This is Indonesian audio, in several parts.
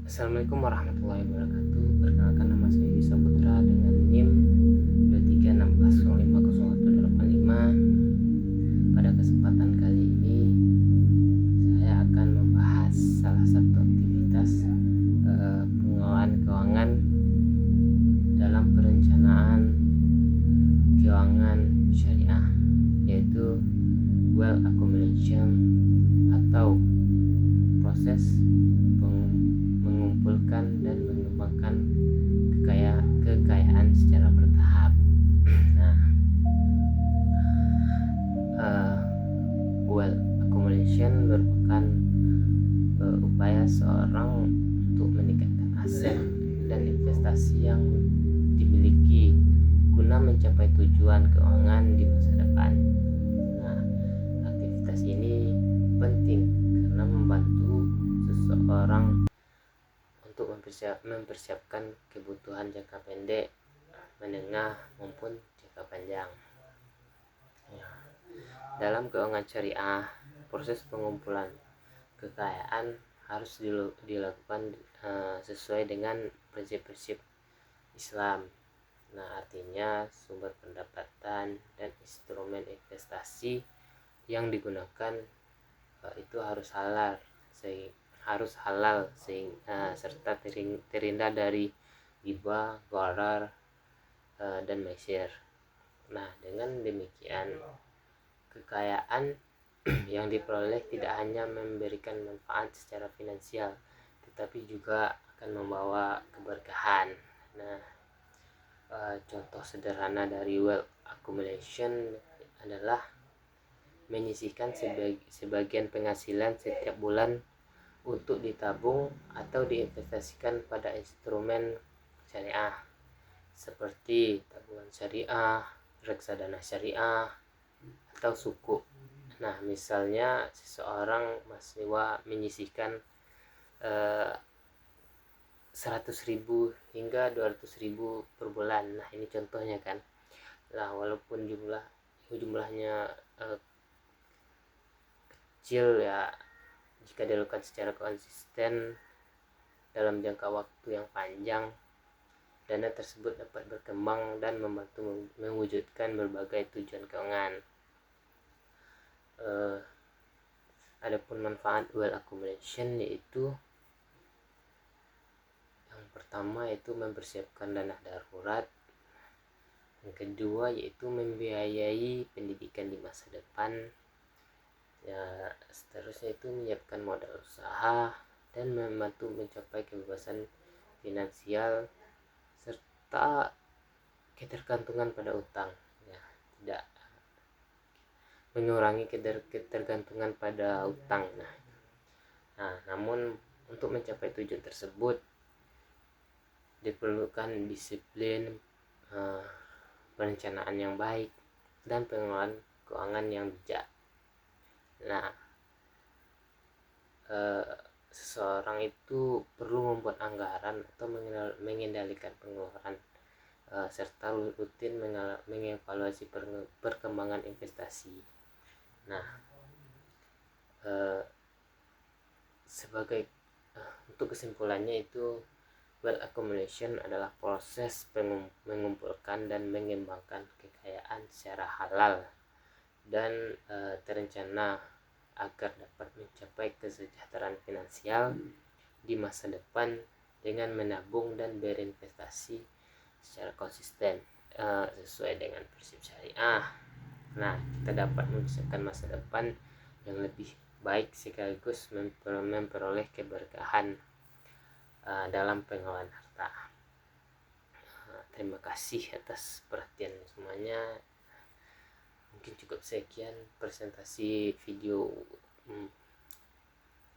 Assalamualaikum warahmatullahi wabarakatuh. Perkenalkan, nama saya Yusuf Putra dengan NIM 2316050185. Pada kesempatan kali ini saya akan membahas salah satu aktivitas pengelolaan keuangan dalam perencanaan keuangan syariah, yaitu wealth accumulation atau proses mengumpulkan dan mengembangkan kekayaan secara bertahap. Nah, wealth accumulation merupakan upaya seorang untuk meningkatkan aset dan investasi yang dimiliki guna mencapai tujuan keuangan di masa depan. Nah, aktivitas ini penting karena membantu seseorang untuk mempersiapkan kebutuhan jangka pendek, menengah maupun jangka panjang. Dalam keuangan syariah, proses pengumpulan kekayaan harus dilakukan sesuai dengan prinsip-prinsip Islam. Nah, artinya sumber pendapatan dan instrumen investasi yang digunakan itu harus halal, serta terhindar dari riba, gharar, dan maisir. Nah, dengan demikian kekayaan yang diperoleh tidak hanya memberikan manfaat secara finansial, tetapi juga akan membawa keberkahan. Nah, contoh sederhana dari wealth accumulation adalah menyisihkan sebagian penghasilan setiap bulan untuk ditabung atau diinvestasikan pada instrumen syariah seperti tabungan syariah, reksadana syariah, atau sukuk. Nah, misalnya seseorang mahasiswa menyisihkan 100.000 hingga 200.000 per bulan. Nah, ini contohnya kan. Nah, walaupun jumlahnya kecil ya, jika dilakukan secara konsisten dalam jangka waktu yang panjang, dana tersebut dapat berkembang dan membantu mewujudkan berbagai tujuan keuangan. Adapun manfaat wealth accumulation yaitu yang pertama yaitu mempersiapkan dana darurat, yang kedua yaitu membiayai pendidikan di masa depan, ya seterusnya itu menyiapkan modal usaha dan membantu mencapai kebebasan finansial serta ketergantungan pada utang, ya tidak mengurangi ketergantungan pada utang. Nah, namun untuk mencapai tujuan tersebut diperlukan disiplin, perencanaan yang baik, dan pengelolaan keuangan yang bijak. Nah, seseorang itu perlu membuat anggaran atau mengendalikan pengeluaran serta rutin mengevaluasi perkembangan investasi. Nah, untuk kesimpulannya itu wealth accumulation adalah proses mengumpulkan dan mengembangkan kekayaan secara halal dan terencana agar dapat mencapai kesejahteraan finansial di masa depan dengan menabung dan berinvestasi secara konsisten sesuai dengan prinsip syariah. Nah, kita dapat mempersiapkan masa depan yang lebih baik sekaligus memperoleh keberkahan dalam pengelolaan harta. Terima kasih atas perhatian semuanya. Mungkin cukup sekian presentasi video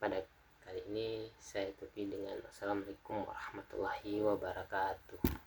pada kali ini. Saya tutupi dengan Assalamualaikum warahmatullahi wabarakatuh.